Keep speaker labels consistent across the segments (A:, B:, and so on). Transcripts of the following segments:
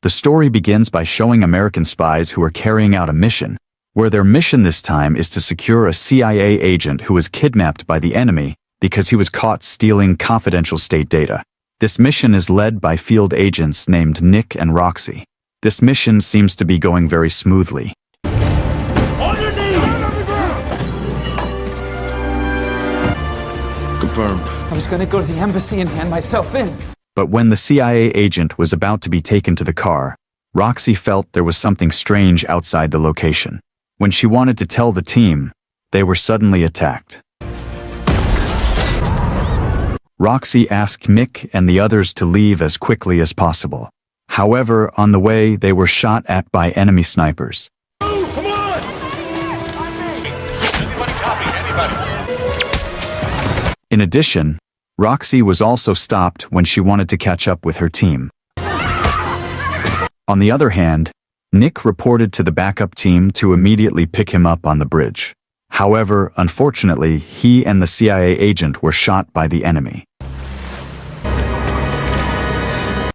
A: The story begins by showing American spies who are carrying out a mission, where their mission this time is to secure a CIA agent who was kidnapped by the enemy because he was caught stealing confidential state data. This mission is led by field agents named Nick and Roxy. This mission seems to be going very smoothly.
B: On your knees!
C: Confirmed.
D: I was gonna go to the embassy and hand myself in.
A: But when the CIA agent was about to be taken to the car, Roxy felt there was something strange outside the location. When she wanted to tell the team, they were suddenly attacked. Roxy asked Nick and the others to leave as quickly as possible. However, on the way, they were shot at by enemy snipers.
B: Come on!
C: Anybody copy? Anybody?
A: In addition, Roxy was also stopped when she wanted to catch up with her team. On the other hand, Nick reported to the backup team to immediately pick him up on the bridge. However, unfortunately, he and the CIA agent were shot by the enemy.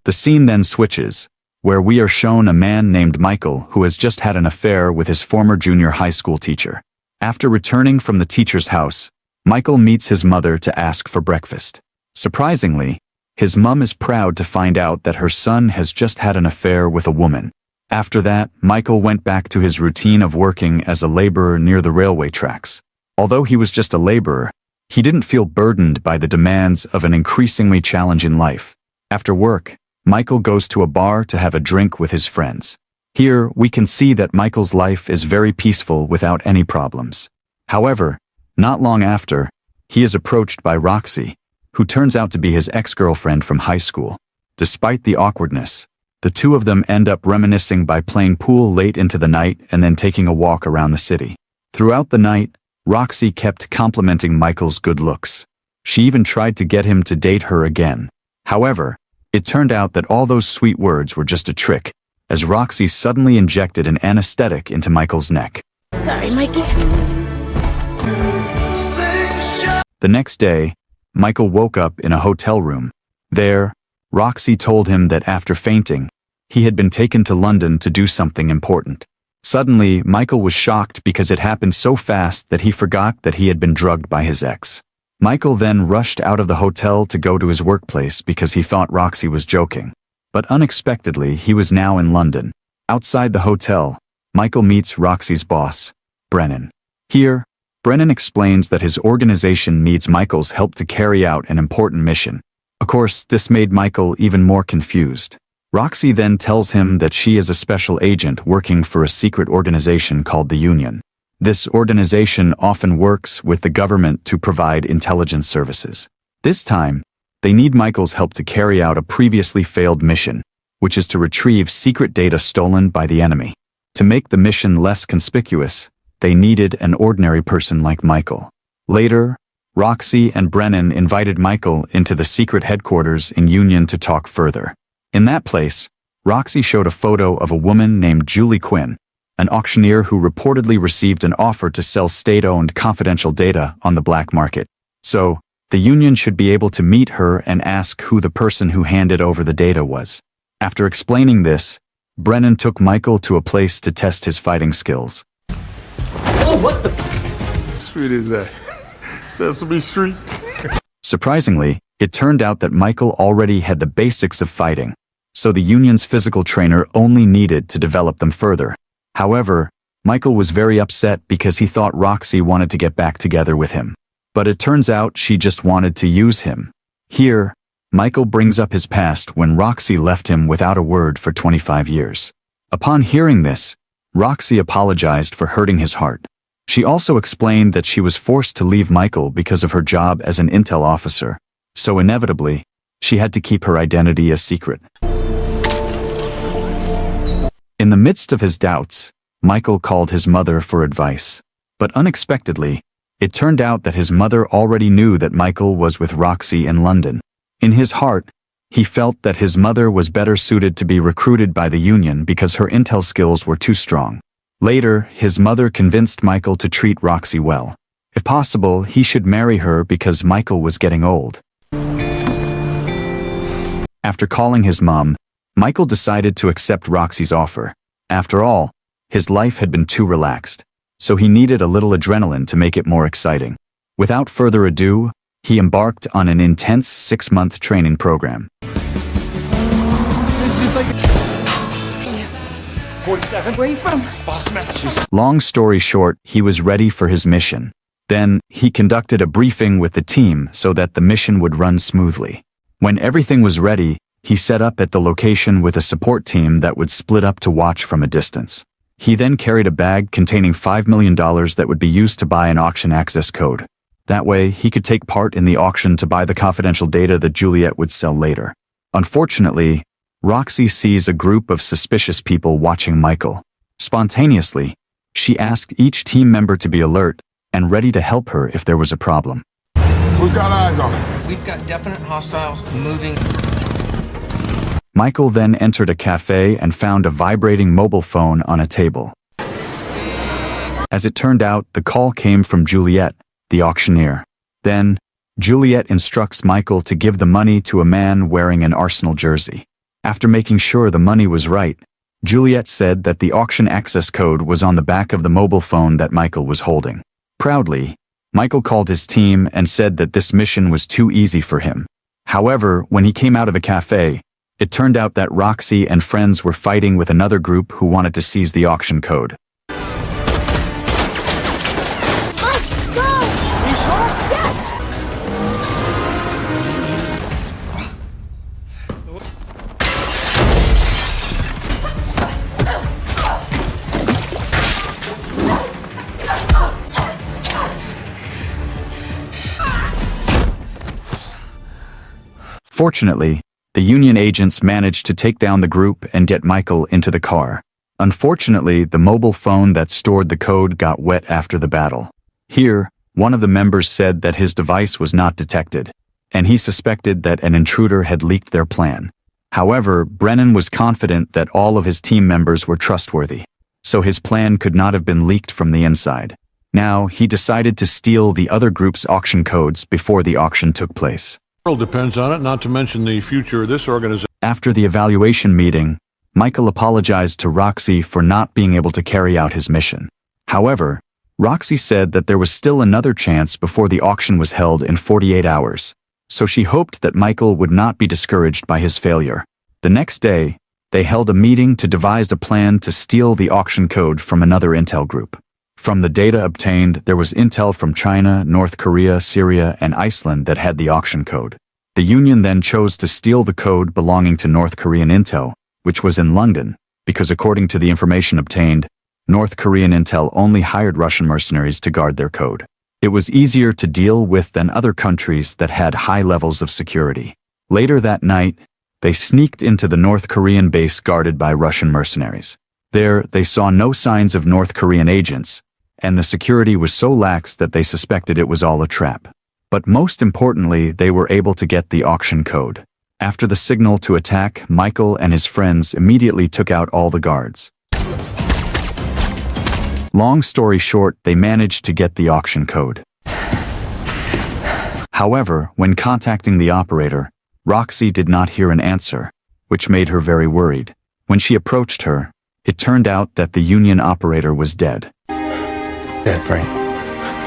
A: The scene then switches, where we are shown a man named Michael who has just had an affair with his former junior high school teacher. After returning from the teacher's house, Michael meets his mother to ask for breakfast. Surprisingly, his mom is proud to find out that her son has just had an affair with a woman. After that, Michael went back to his routine of working as a laborer near the railway tracks. Although he was just a laborer, he didn't feel burdened by the demands of an increasingly challenging life. After work, Michael goes to a bar to have a drink with his friends. Here, we can see that Michael's life is very peaceful without any problems. However, not long after, he is approached by Roxy, who turns out to be his ex-girlfriend from high school. Despite the awkwardness, the two of them end up reminiscing by playing pool late into the night and then taking a walk around the city. Throughout the night, Roxy kept complimenting Michael's good looks. She even tried to get him to date her again. However, it turned out that all those sweet words were just a trick, as Roxy suddenly injected an anesthetic into Michael's neck.
E: Sorry, Mikey.
A: The next day, Michael woke up in a hotel room. There, Roxy told him that after fainting, he had been taken to London to do something important. Suddenly, Michael was shocked because it happened so fast that he forgot that he had been drugged by his ex. Michael then rushed out of the hotel to go to his workplace because he thought Roxy was joking. But unexpectedly, he was now in London. Outside the hotel, Michael meets Roxy's boss, Brennan. Here, Brennan explains that his organization needs Michael's help to carry out an important mission. Of course, this made Michael even more confused. Roxy then tells him that she is a special agent working for a secret organization called the Union. This organization often works with the government to provide intelligence services. This time, they need Michael's help to carry out a previously failed mission, which is to retrieve secret data stolen by the enemy. To make the mission less conspicuous, they needed an ordinary person like Michael. Later, Roxy and Brennan invited Michael into the secret headquarters in Union to talk further. In that place, Roxy showed a photo of a woman named Julie Quinn, an auctioneer who reportedly received an offer to sell state-owned confidential data on the black market. So, the Union should be able to meet her and ask who the person who handed over the data was. After explaining this, Brennan took Michael to a place to test his fighting skills.
D: Oh, what the?
C: Street is that? Sesame Street?
A: Surprisingly, it turned out that Michael already had the basics of fighting, so the Union's physical trainer only needed to develop them further. However, Michael was very upset because he thought Roxy wanted to get back together with him. But it turns out she just wanted to use him. Here, Michael brings up his past when Roxy left him without a word for 25 years. Upon hearing this, Roxy apologized for hurting his heart. She also explained that she was forced to leave Michael because of her job as an intel officer, so inevitably, she had to keep her identity a secret. In the midst of his doubts, Michael called his mother for advice. But unexpectedly, it turned out that his mother already knew that Michael was with Roxy in London. In his heart, he felt that his mother was better suited to be recruited by the Union because her intel skills were too strong. Later, his mother convinced Michael to treat Roxy well. If possible, he should marry her because Michael was getting old. After calling his mom, Michael decided to accept Roxy's offer. After all, his life had been too relaxed, so he needed a little adrenaline to make it more exciting. Without further ado, he embarked on an intense 6-month training program.
D: This is like
B: 47.
E: Where are you from?
B: Boston, Massachusetts.
A: Long story short, he was ready for his mission. Then, he conducted a briefing with the team so that the mission would run smoothly. When everything was ready, he set up at the location with a support team that would split up to watch from a distance. He then carried a bag containing $5 million that would be used to buy an auction access code. That way, he could take part in the auction to buy the confidential data that Juliet would sell later. Unfortunately, Roxy sees a group of suspicious people watching Michael. Spontaneously, she asked each team member to be alert and ready to help her if there was a problem.
C: Who's got eyes on it?
F: We've got definite hostiles moving.
A: Michael then entered a cafe and found a vibrating mobile phone on a table. As it turned out, the call came from Juliet, the auctioneer. Then, Juliet instructs Michael to give the money to a man wearing an Arsenal jersey. After making sure the money was right, Juliet said that the auction access code was on the back of the mobile phone that Michael was holding. Proudly, Michael called his team and said that this mission was too easy for him. However, when he came out of the cafe, it turned out that Roxy and friends were fighting with another group who wanted to seize the auction code.
E: Let's go! Are you sure? Yes!
A: Fortunately, the Union agents managed to take down the group and get Michael into the car. Unfortunately, the mobile phone that stored the code got wet after the battle. Here, one of the members said that his device was not detected, and he suspected that an intruder had leaked their plan. However, Brennan was confident that all of his team members were trustworthy, so his plan could not have been leaked from the inside. Now, he decided to steal the other group's auction codes before the auction took place.
G: The world depends on it, not to mention the future of this organization.
A: After the evaluation meeting, Michael apologized to Roxy for not being able to carry out his mission. However, Roxy said that there was still another chance before the auction was held in 48 hours, so she hoped that Michael would not be discouraged by his failure. The next day, they held a meeting to devise a plan to steal the auction code from another intel group. From the data obtained, there was intel from China, North Korea, Syria, and Iceland that had the auction code. The Union then chose to steal the code belonging to North Korean intel, which was in London, because according to the information obtained, North Korean intel only hired Russian mercenaries to guard their code. It was easier to deal with than other countries that had high levels of security. Later that night, they sneaked into the North Korean base guarded by Russian mercenaries. There, they saw no signs of North Korean agents, and the security was so lax that they suspected it was all a trap. But most importantly, they were able to get the auction code. After the signal to attack, Michael and his friends immediately took out all the guards. Long story short, they managed to get the auction code. However, when contacting the operator, Roxy did not hear an answer, which made her very worried. When she approached her, it turned out that the Union operator was dead.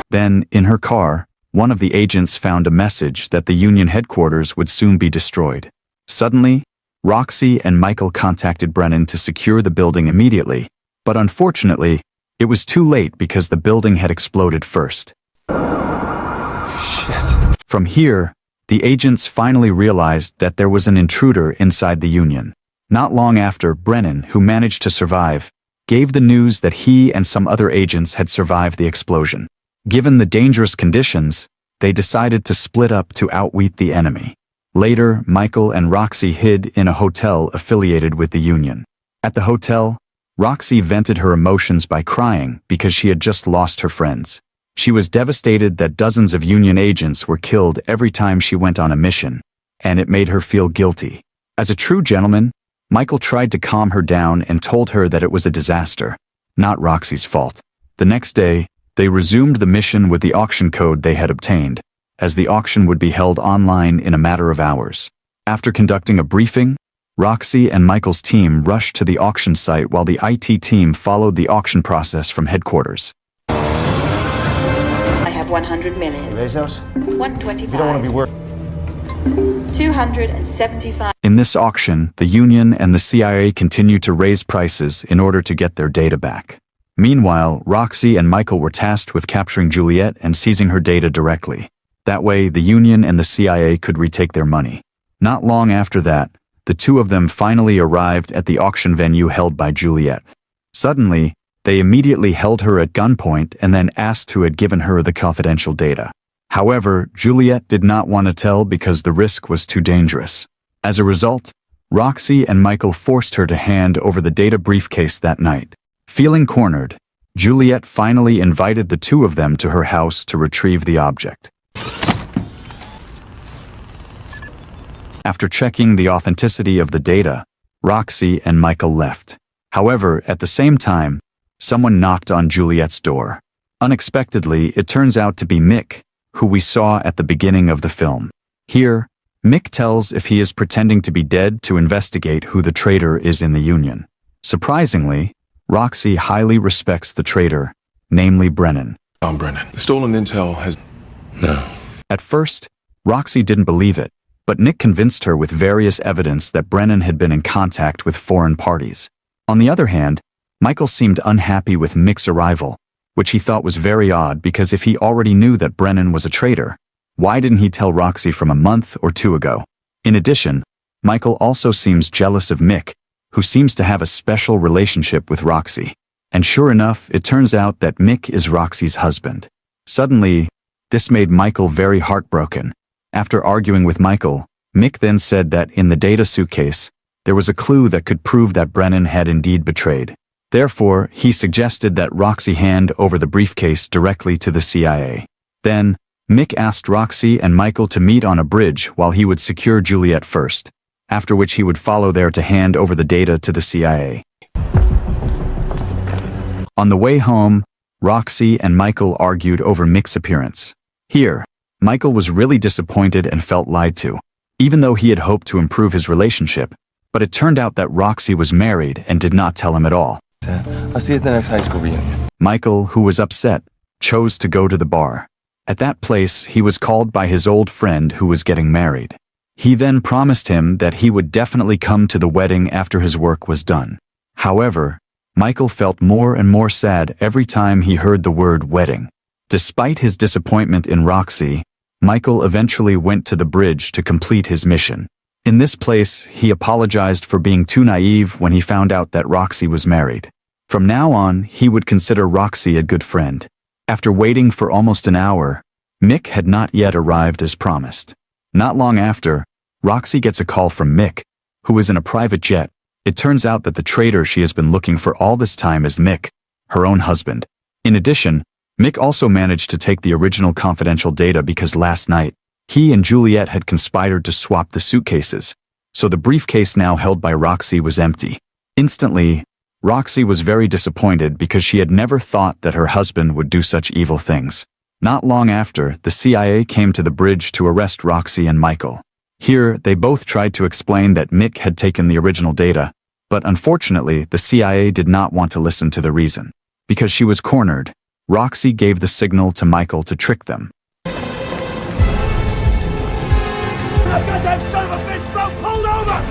A: Then, in her car, one of the agents found a message that the Union headquarters would soon be destroyed. Suddenly, Roxy and Michael contacted Brennan to secure the building immediately, but unfortunately, it was too late because the building had exploded first.
D: shit.
A: From here, the agents finally realized that there was an intruder inside the Union. Not long after, Brennan, who managed to survive, gave the news that he and some other agents had survived the explosion. Given the dangerous conditions, they decided to split up to outwit the enemy. Later, Michael and Roxy hid in a hotel affiliated with the Union. At the hotel, Roxy vented her emotions by crying because she had just lost her friends. She was devastated that dozens of Union agents were killed every time she went on a mission, and it made her feel guilty. As a true gentleman, Michael tried to calm her down and told her that it was a disaster, not Roxy's fault. The next day, they resumed the mission with the auction code they had obtained, as the auction would be held online in a matter of hours. After conducting a briefing, Roxy and Michael's team rushed to the auction site while the IT team followed the auction process from headquarters.
H: I have 100 million.
I: Bezos?
H: 125.
I: You don't want to be worth.
H: 275.
A: In this auction, the Union and the CIA continued to raise prices in order to get their data back. Meanwhile, Roxy and Michael were tasked with capturing Juliet and seizing her data directly. That way, the Union and the CIA could retake their money. Not long after that, the two of them finally arrived at the auction venue held by Juliet. Suddenly, they immediately held her at gunpoint and then asked who had given her the confidential data. However, Juliet did not want to tell because the risk was too dangerous. As a result, Roxy and Michael forced her to hand over the data briefcase that night. Feeling cornered, Juliet finally invited the two of them to her house to retrieve the object. After checking the authenticity of the data, Roxy and Michael left. However, at the same time, someone knocked on Juliet's door. Unexpectedly, it turns out to be Mick, who we saw at the beginning of the film. Here, Mick tells if he is pretending to be dead to investigate who the traitor is in the Union. Surprisingly, Roxy highly respects the traitor, namely Brennan.
J: I'm Brennan. The stolen intel has... No.
A: At first, Roxy didn't believe it, but Nick convinced her with various evidence that Brennan had been in contact with foreign parties. On the other hand, Michael seemed unhappy with Mick's arrival, which he thought was very odd because if he already knew that Brennan was a traitor, why didn't he tell Roxy from a month or two ago? In addition, Michael also seems jealous of Mick, who seems to have a special relationship with Roxy. And sure enough, it turns out that Mick is Roxy's husband. Suddenly, this made Michael very heartbroken. After arguing with Michael, Mick then said that in the data suitcase, there was a clue that could prove that Brennan had indeed betrayed. Therefore, he suggested that Roxy hand over the briefcase directly to the CIA. Then, Mick asked Roxy and Michael to meet on a bridge while he would secure Juliet first, after which he would follow there to hand over the data to the CIA. On the way home, Roxy and Michael argued over Mick's appearance. Here, Michael was really disappointed and felt lied to, even though he had hoped to improve his relationship, but it turned out that Roxy was married and did not tell him at all.
K: I'll see you at the next high school reunion.
A: Michael, who was upset, chose to go to the bar. At that place, he was called by his old friend who was getting married. He then promised him that he would definitely come to the wedding after his work was done. However, Michael felt more and more sad every time he heard the word wedding. Despite his disappointment in Roxy, Michael eventually went to the bridge to complete his mission. In this place, he apologized for being too naive when he found out that Roxy was married. From now on, he would consider Roxy a good friend. After waiting for almost an hour, Mick had not yet arrived as promised. Not long after, Roxy gets a call from Mick, who is in a private jet. It turns out that the traitor she has been looking for all this time is Mick, her own husband. In addition, Mick also managed to take the original confidential data because last night, he and Juliet had conspired to swap the suitcases, so the briefcase now held by Roxy was empty. Instantly, Roxy was very disappointed because she had never thought that her husband would do such evil things. Not long after, the CIA came to the bridge to arrest Roxy and Michael. Here, they both tried to explain that Mick had taken the original data, but unfortunately, the CIA did not want to listen to the reason. Because she was cornered, Roxy gave the signal to Michael to trick them.
B: That goddamn son of a bitch broke pulled over!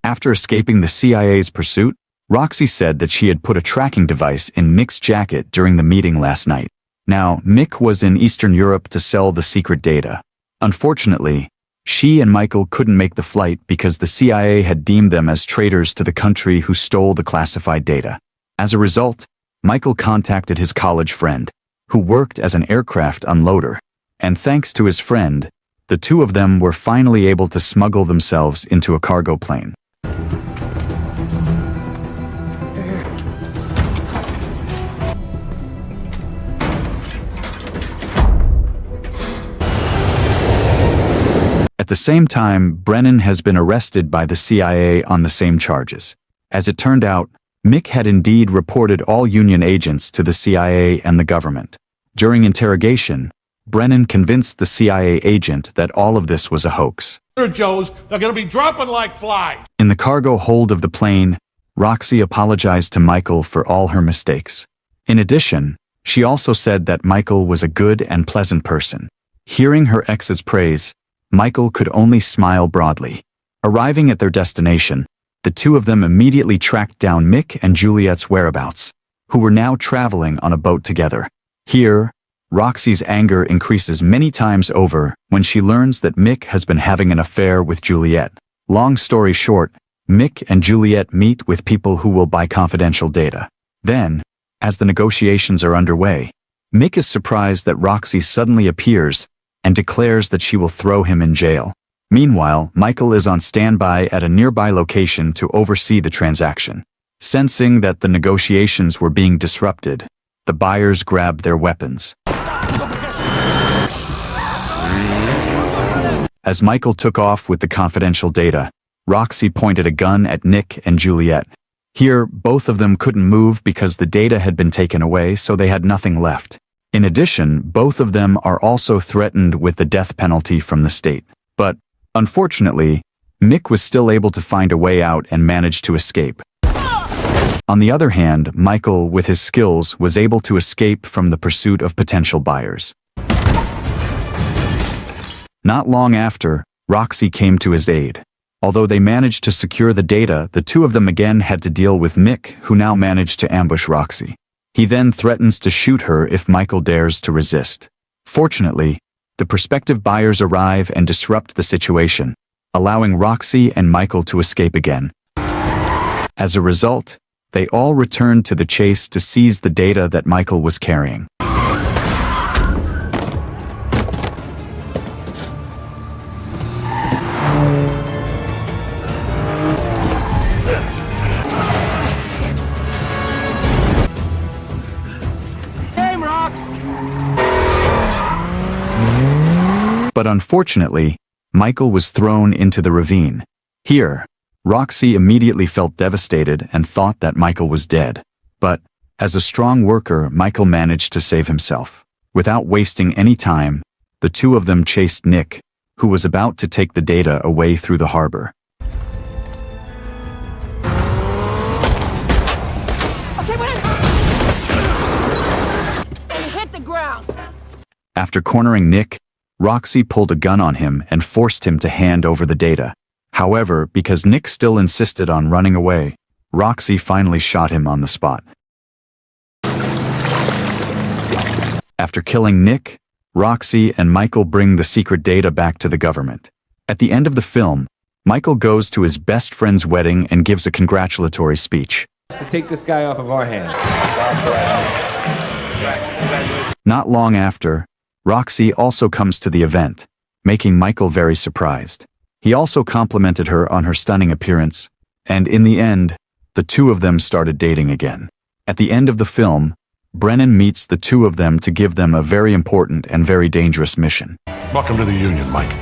A: After escaping the CIA's pursuit, Roxy said that she had put a tracking device in Mick's jacket during the meeting last night. Now, Mick was in Eastern Europe to sell the secret data. Unfortunately, she and Michael couldn't make the flight because the CIA had deemed them as traitors to the country who stole the classified data. As a result, Michael contacted his college friend, who worked as an aircraft unloader, and thanks to his friend, the two of them were finally able to smuggle themselves into a cargo plane. At the same time, Brennan has been arrested by the CIA on the same charges. As it turned out, Mick had indeed reported all Union agents to the CIA and the government. During interrogation, Brennan convinced the CIA agent that all of this was a hoax.
G: Joes, they're gonna be dropping like flies.
A: In the cargo hold of the plane, Roxy apologized to Michael for all her mistakes. In addition, she also said that Michael was a good and pleasant person. Hearing her ex's praise, Michael could only smile broadly. Arriving at their destination, the two of them immediately tracked down Mick and Juliet's whereabouts, who were now traveling on a boat together. Here, Roxy's anger increases many times over when she learns that Mick has been having an affair with Juliet. Long story short, Mick and Juliet meet with people who will buy confidential data. Then, as the negotiations are underway, Mick is surprised that Roxy suddenly appears and declares that she will throw him in jail. Meanwhile, Michael is on standby at a nearby location to oversee the transaction. Sensing that the negotiations were being disrupted, the buyers grabbed their weapons. As Michael took off with the confidential data, Roxy pointed a gun at Nick and Juliet. Here, both of them couldn't move because the data had been taken away, so they had nothing left. In addition, both of them are also threatened with the death penalty from the state. But, unfortunately, Mick was still able to find a way out and managed to escape. On the other hand, Michael, with his skills, was able to escape from the pursuit of potential buyers. Not long after, Roxy came to his aid. Although they managed to secure the data, the two of them again had to deal with Mick, who now managed to ambush Roxy. He then threatens to shoot her if Michael dares to resist. Fortunately, the prospective buyers arrive and disrupt the situation, allowing Roxy and Michael to escape again. As a result, they all returned to the chase to seize the data that Michael was carrying. But unfortunately, Michael was thrown into the ravine. Here, Roxy immediately felt devastated and thought that Michael was dead. But, as a strong worker, Michael managed to save himself. Without wasting any time, the two of them chased Nick, who was about to take the data away through the harbor.
E: And hit the ground.
A: After cornering Nick, Roxy pulled a gun on him and forced him to hand over the data. However, because Nick still insisted on running away, Roxy finally shot him on the spot. After killing Nick, Roxy and Michael bring the secret data back to the government. At the end of the film, Michael goes to his best friend's wedding and gives a congratulatory speech.
I: To take this guy off of our hands.
A: Not long after, Roxy also comes to the event, making Michael very surprised. He also complimented her on her stunning appearance, and in the end, the two of them started dating again. At the end of the film, Brennan meets the two of them to give them a very important and very dangerous mission.
G: Welcome to the Union, Mike.